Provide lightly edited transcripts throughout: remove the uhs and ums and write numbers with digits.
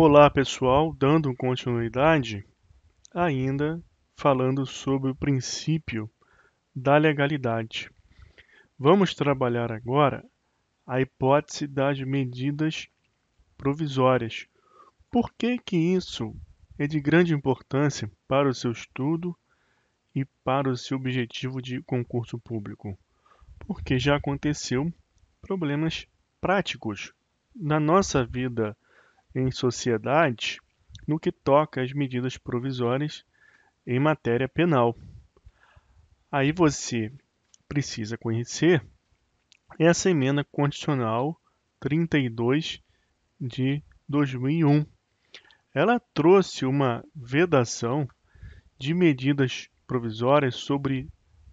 Olá pessoal, dando continuidade, ainda falando sobre o princípio da legalidade. Vamos trabalhar agora a hipótese das medidas provisórias. Por que que isso é de grande importância para o seu estudo e para o seu objetivo de concurso público? Porque já aconteceu problemas práticos na nossa vida em sociedade no que toca às medidas provisórias em matéria penal. Aí você precisa conhecer essa emenda constitucional 32 de 2001. Ela trouxe uma vedação de medidas provisórias sobre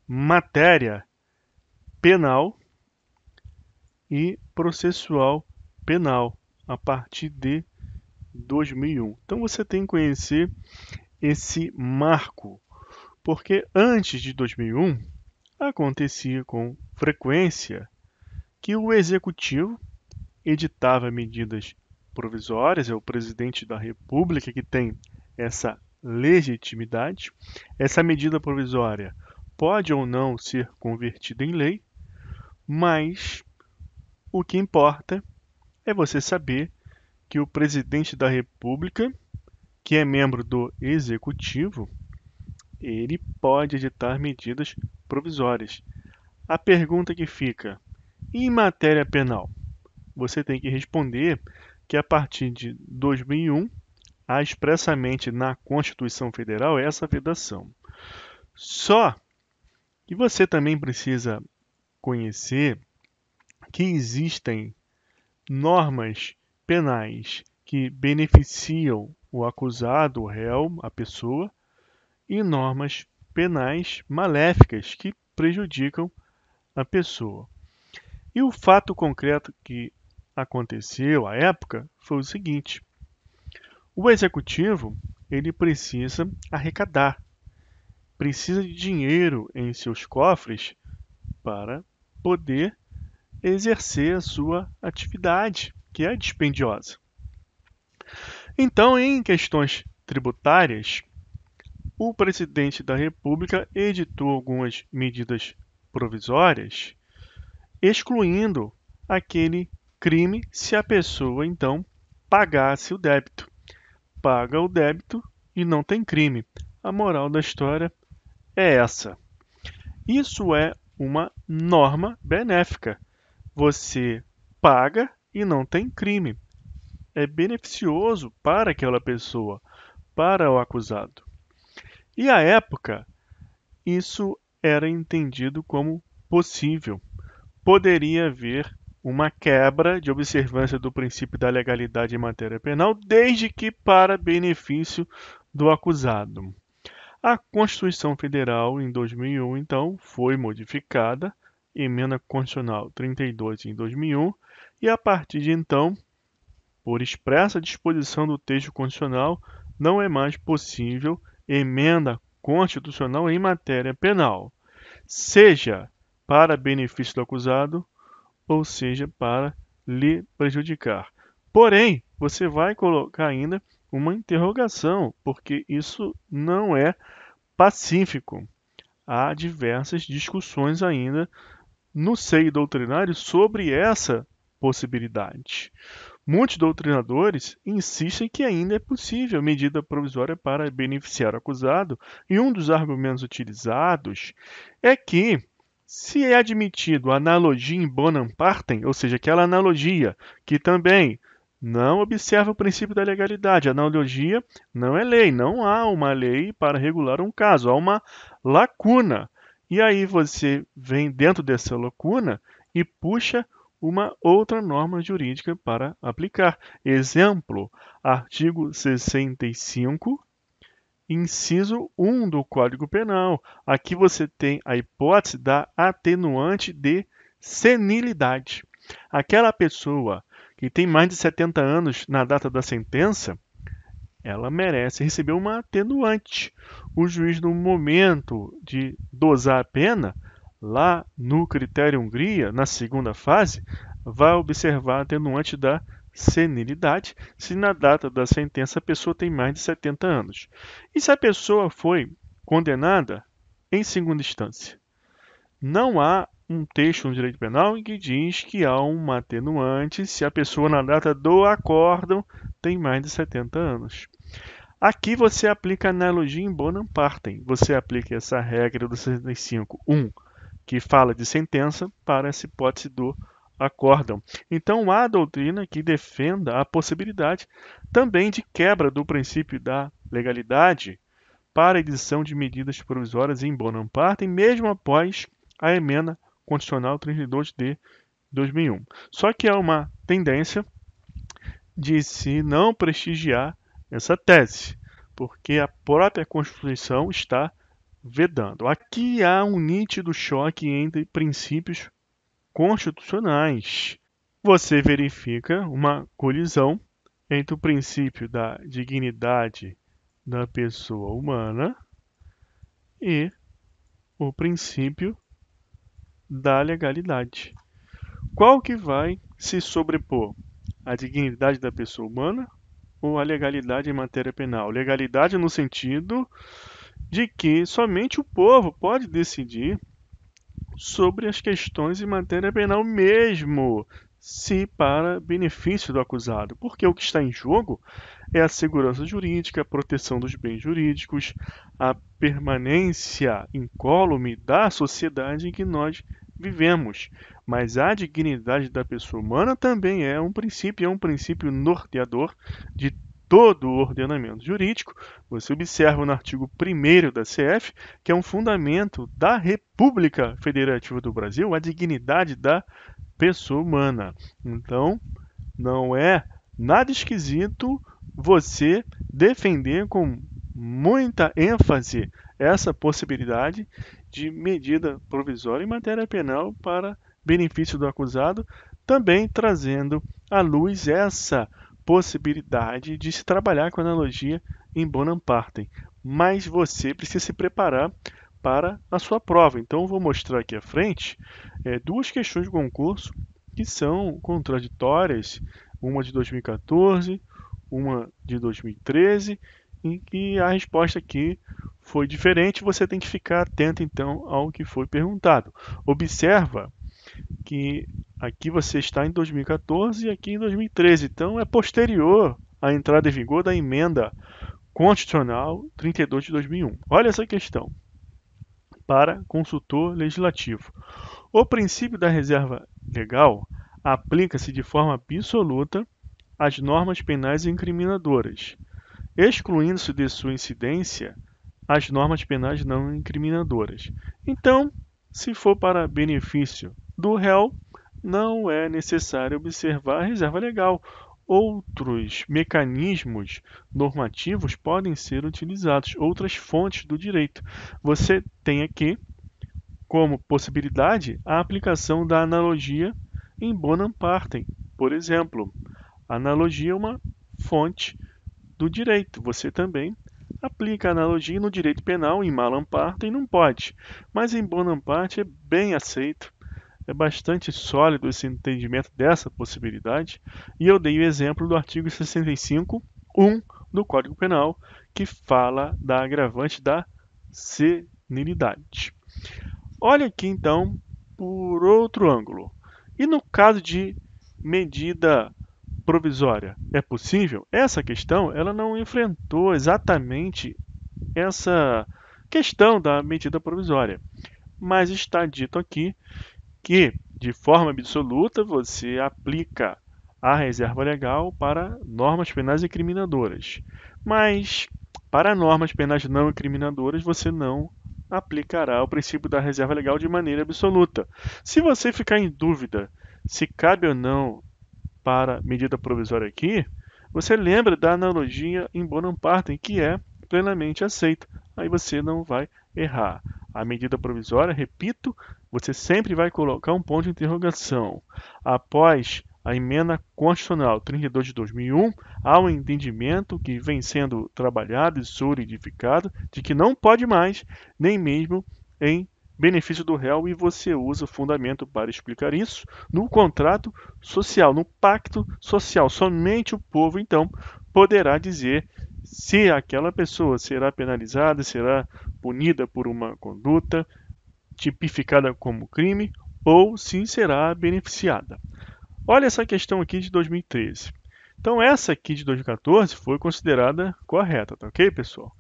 matéria penal e processual penal a partir de 2001. Então você tem que conhecer esse marco, porque antes de 2001 acontecia com frequência que o executivo editava medidas provisórias, é o presidente da República que tem essa legitimidade. Essa medida provisória pode ou não ser convertida em lei, mas o que importa é você saber que o presidente da República, que é membro do executivo, ele pode editar medidas provisórias. A pergunta que fica, e em matéria penal? Você tem que responder que a partir de 2001, há expressamente na Constituição Federal essa vedação. Só que você também precisa conhecer que existem normas penais que beneficiam o acusado, o réu, a pessoa, e normas penais maléficas que prejudicam a pessoa. E o fato concreto que aconteceu à época foi o seguinte: o executivo ele precisa arrecadar, precisa de dinheiro em seus cofres para poder exercer a sua atividade, que é dispendiosa. Então, em questões tributárias, o presidente da República editou algumas medidas provisórias, excluindo aquele crime se a pessoa então pagasse o débito. Paga o débito e não tem crime. A moral da história é essa. Isso é uma norma benéfica. Você paga e não tem crime. É beneficioso para aquela pessoa, para o acusado. E à época, isso era entendido como possível. Poderia haver uma quebra de observância do princípio da legalidade em matéria penal, desde que para benefício do acusado. A Constituição Federal, em 2001, então, foi modificada, emenda constitucional 32 em 2001, e a partir de então, por expressa disposição do texto constitucional, não é mais possível emenda constitucional em matéria penal, seja para benefício do acusado, ou seja, para lhe prejudicar. Porém, você vai colocar ainda uma interrogação, porque isso não é pacífico. Há diversas discussões ainda no seio doutrinário sobre essa possibilidade. Muitos doutrinadores insistem que ainda é possível medida provisória para beneficiar o acusado, e um dos argumentos utilizados é que, se é admitido a analogia in bonam partem, ou seja, aquela analogia que também não observa o princípio da legalidade, a analogia não é lei, não há uma lei para regular um caso, há uma lacuna. E aí você vem dentro dessa lacuna e puxa uma outra norma jurídica para aplicar. Exemplo, artigo 65, inciso 1 do Código Penal. Aqui você tem a hipótese da atenuante de senilidade. Aquela pessoa que tem mais de 70 anos na data da sentença, ela merece receber uma atenuante. O juiz, no momento de dosar a pena, lá no critério Hungria, na segunda fase, vai observar a atenuante da senilidade se na data da sentença a pessoa tem mais de 70 anos. E se a pessoa foi condenada em segunda instância? Não há um texto no direito penal em que diz que há uma atenuante se a pessoa na data do acórdão tem mais de 70 anos. Aqui você aplica a analogia em bonum partem. Você aplica essa regra do 65.1, que fala de sentença, para essa hipótese do acórdão. Então, há doutrina que defenda a possibilidade também de quebra do princípio da legalidade para a edição de medidas provisórias em bonum partem, mesmo após a emenda constitucional 32 de 2001. Só que há uma tendência de se não prestigiar essa tese, porque a própria Constituição está vedando. Aqui há um nítido choque entre princípios constitucionais. Você verifica uma colisão entre o princípio da dignidade da pessoa humana e o princípio da legalidade. Qual que vai se sobrepor? A dignidade da pessoa humana ou a legalidade em matéria penal? Legalidade no sentido de que somente o povo pode decidir sobre as questões em matéria penal mesmo, se para benefício do acusado, porque o que está em jogo é a segurança jurídica, a proteção dos bens jurídicos, a permanência incólume da sociedade em que nós vivemos. Mas a dignidade da pessoa humana também é um princípio norteador de todo o ordenamento jurídico. Você observa no artigo 1º da CF, que é um fundamento da República Federativa do Brasil, a dignidade da pessoa humana. Então, não é nada esquisito você defender com muita ênfase essa possibilidade de medida provisória em matéria penal para benefício do acusado, também trazendo à luz essa possibilidade de se trabalhar com analogia em bonum partem. Mas você precisa se preparar para a sua prova. Então, eu vou mostrar aqui à frente duas questões de concurso que são contraditórias, uma de 2014, uma de 2013, em que a resposta aqui foi diferente. Você tem que ficar atento, então, ao que foi perguntado. Observa que aqui você está em 2014 e aqui em 2013, então é posterior à entrada em vigor da emenda constitucional 32 de 2001. Olha essa questão para consultor legislativo. O princípio da reserva legal aplica-se de forma absoluta às normas penais incriminadoras, excluindo-se de sua incidência as normas penais não incriminadoras. Então, se for para benefício do réu, não é necessário observar a reserva legal. Outros mecanismos normativos podem ser utilizados, outras fontes do direito. Você tem aqui como possibilidade a aplicação da analogia em bonum partem. Por exemplo, a analogia é uma fonte do direito. Você também aplica a analogia no direito penal, em malum partem não pode, mas em bonum partem é bem aceito. É bastante sólido esse entendimento dessa possibilidade, e eu dei o exemplo do artigo 65.1 do Código Penal, que fala da agravante da senilidade. Olha aqui então por outro ângulo. E no caso de medida provisória, é possível? Essa questão ela não enfrentou exatamente essa questão da medida provisória, mas está dito aqui que, de forma absoluta, você aplica a reserva legal para normas penais incriminadoras. Mas, para normas penais não incriminadoras, você não aplicará o princípio da reserva legal de maneira absoluta. Se você ficar em dúvida se cabe ou não para medida provisória aqui, você lembra da analogia em bonum partem, que é plenamente aceita. Aí você não vai errar. A medida provisória, repito, você sempre vai colocar um ponto de interrogação. Após a emenda constitucional 32 de 2001, há um entendimento que vem sendo trabalhado e solidificado de que não pode mais, nem mesmo em benefício do réu e você usa o fundamento para explicar isso no contrato social, no pacto social. Somente o povo, então, poderá dizer se aquela pessoa será penalizada, será punida por uma conduta tipificada como crime ou se será beneficiada. Olha essa questão aqui de 2013. Então, essa aqui de 2014 foi considerada correta, tá ok, pessoal?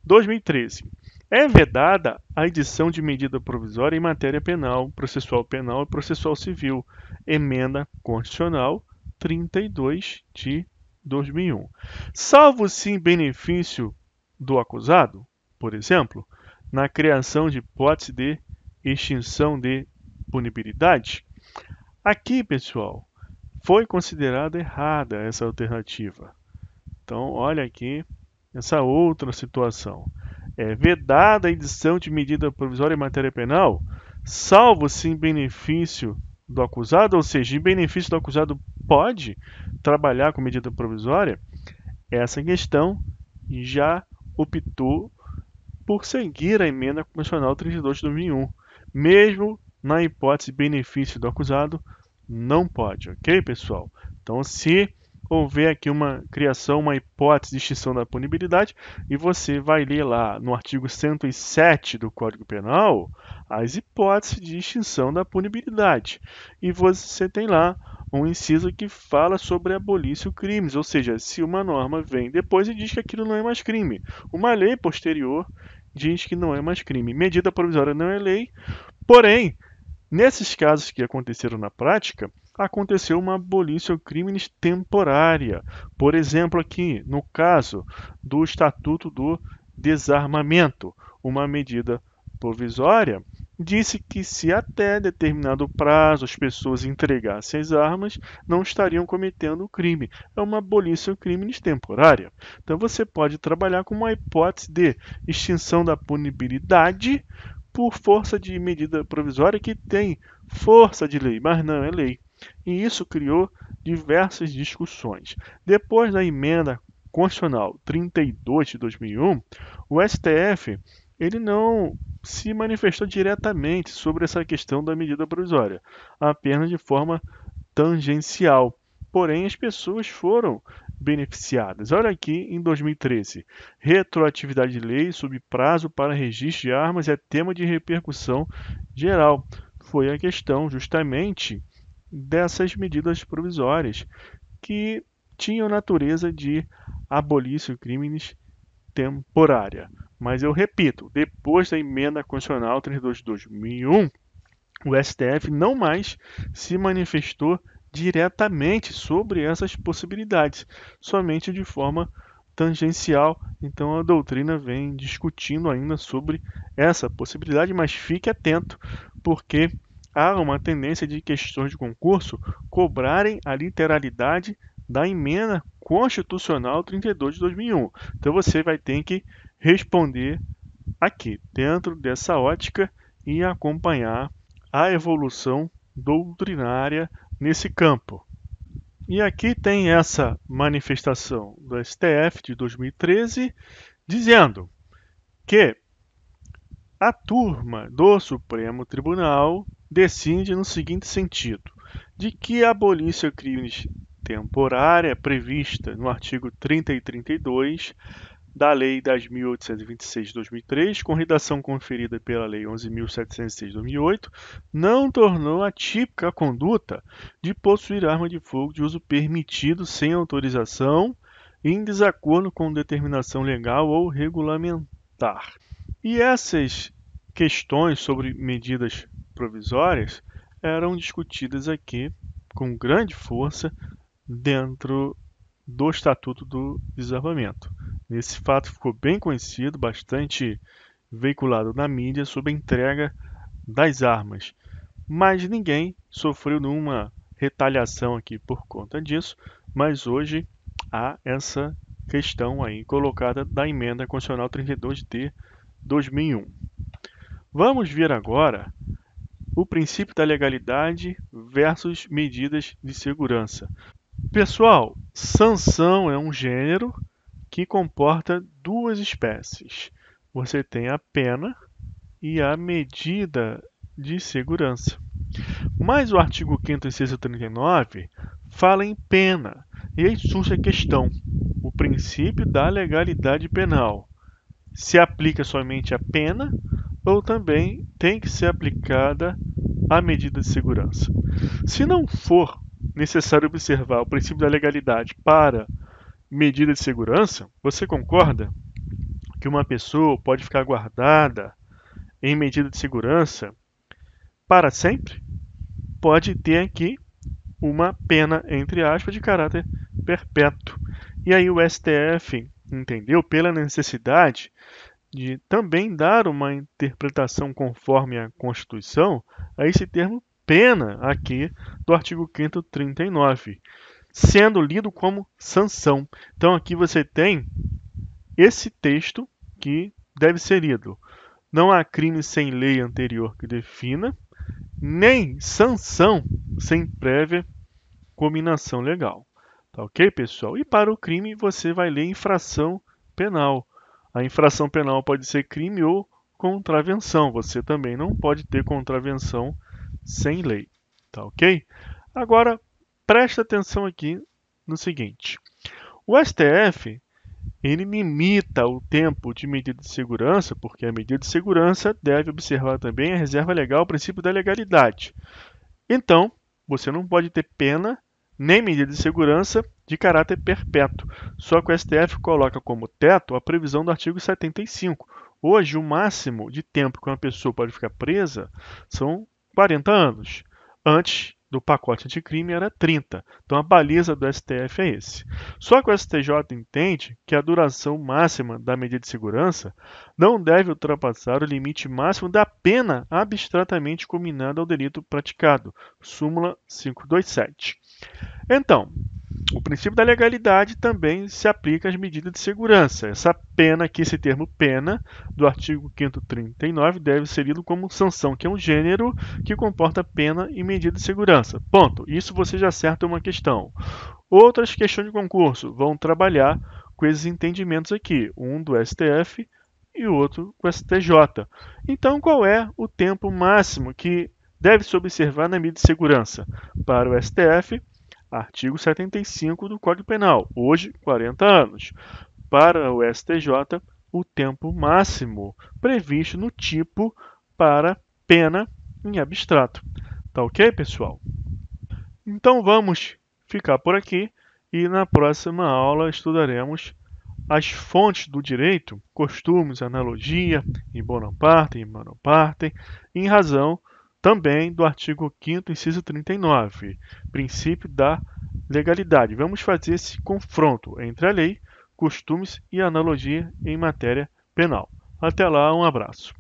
2013. É vedada a edição de medida provisória em matéria penal, processual penal e processual civil. Emenda Constitucional 32 de 2001. Salvo se em benefício do acusado, por exemplo, na criação de hipótese de extinção de punibilidade. Aqui, pessoal, foi considerada errada essa alternativa. Então, olha aqui essa outra situação. É vedada a edição de medida provisória em matéria penal, salvo se em benefício do acusado, ou seja, em benefício do acusado pode trabalhar com medida provisória. Essa questão já optou por seguir a emenda constitucional 32 de 2001. Mesmo na hipótese benefício do acusado, não pode, ok, pessoal? Então, se houver aqui uma criação, uma hipótese de extinção da punibilidade, e você vai ler lá no artigo 107 do Código Penal as hipóteses de extinção da punibilidade. E você tem lá um inciso que fala sobre abolício crimes, ou seja, se uma norma vem depois e diz que aquilo não é mais crime. Uma lei posterior diz que não é mais crime. Medida provisória não é lei, porém, nesses casos que aconteceram na prática, aconteceu uma abolício crimes temporária. Por exemplo, aqui, no caso do Estatuto do Desarmamento, uma medida provisória disse que se até determinado prazo as pessoas entregassem as armas, não estariam cometendo o crime. É uma abolício crimes temporária. Então você pode trabalhar com uma hipótese de extinção da punibilidade por força de medida provisória que tem força de lei, mas não é lei. E isso criou diversas discussões. Depois da emenda constitucional 32 de 2001, o STF ele não se manifestou diretamente sobre essa questão da medida provisória, apenas de forma tangencial. Porém, as pessoas foram beneficiadas. Olha aqui em 2013, retroatividade de lei sob prazo para registro de armas é tema de repercussão geral. Foi a questão justamente dessas medidas provisórias que tinham natureza de abolício crimes temporária. Mas eu repito, depois da emenda constitucional 32 de 2001, o STF não mais se manifestou diretamente sobre essas possibilidades, somente de forma tangencial. Então a doutrina vem discutindo ainda sobre essa possibilidade, mas fique atento, porque há uma tendência de questões de concurso cobrarem a literalidade da emenda constitucional 32 de 2001. Então você vai ter que responder aqui, dentro dessa ótica, e acompanhar a evolução doutrinária nesse campo. E aqui tem essa manifestação do STF de 2013, dizendo que a turma do Supremo Tribunal decide no seguinte sentido, de que a abolício crimes temporária prevista no artigo 30 e 32 da Lei 10.826 de 2003, com redação conferida pela Lei 11.706 de 2008, não tornou atípica a conduta de possuir arma de fogo de uso permitido sem autorização e em desacordo com determinação legal ou regulamentar. E essas questões sobre medidas provisórias eram discutidas aqui com grande força dentro do Estatuto do Desarmamento. Esse fato ficou bem conhecido, bastante veiculado na mídia sobre a entrega das armas. Mas ninguém sofreu nenhuma retaliação aqui por conta disso, mas hoje há essa questão aí colocada da emenda constitucional 32 de 2001. Vamos ver agora o princípio da legalidade versus medidas de segurança. Pessoal, sanção é um gênero que comporta duas espécies. Você tem a pena e a medida de segurança. Mas o artigo 5º, inciso 39, fala em pena. E aí surge a questão: o princípio da legalidade penal se aplica somente à pena ou também tem que ser aplicada a medida de segurança? Se não for necessário observar o princípio da legalidade para medida de segurança, você concorda que uma pessoa pode ficar guardada em medida de segurança para sempre? Pode ter aqui uma pena, entre aspas, de caráter perpétuo. E aí o STF entendeu, pela necessidade de também dar uma interpretação conforme a Constituição a esse termo pena aqui do artigo 5º 39, sendo lido como sanção. Então aqui você tem esse texto que deve ser lido. Não há crime sem lei anterior que defina, nem sanção sem prévia cominação legal. Tá ok, pessoal? E para o crime você vai ler infração penal. A infração penal pode ser crime ou contravenção. Você também não pode ter contravenção sem lei. Tá ok? Agora, presta atenção aqui no seguinte. O STF, ele limita o tempo de medida de segurança, porque a medida de segurança deve observar também a reserva legal, o princípio da legalidade. Então, você não pode ter pena nem medida de segurança de caráter perpétuo. Só que o STF coloca como teto a previsão do artigo 75. Hoje, o máximo de tempo que uma pessoa pode ficar presa são 40 anos. Antes do pacote anticrime era 30. Então a baliza do STF é esse. Só que o STJ entende que a duração máxima da medida de segurança não deve ultrapassar o limite máximo da pena abstratamente cominada ao delito praticado. Súmula 527. Então, o princípio da legalidade também se aplica às medidas de segurança. Essa pena aqui, esse termo pena, do artigo 5º 39, deve ser lido como sanção, que é um gênero que comporta pena e medida de segurança. Ponto. Isso você já acerta uma questão. Outras questões de concurso vão trabalhar com esses entendimentos aqui, um do STF e o outro com o STJ. Então, qual é o tempo máximo que deve se observar na medida de segurança? Para o STF, artigo 75 do Código Penal, hoje 40 anos. Para o STJ, o tempo máximo previsto no tipo para pena em abstrato. Tá ok, pessoal? Então vamos ficar por aqui e na próxima aula estudaremos as fontes do direito, costumes, analogia, in bonam partem, in mano partem, em razão também do artigo 5º, inciso 39, princípio da legalidade. Vamos fazer esse confronto entre a lei, costumes e analogia em matéria penal. Até lá, um abraço.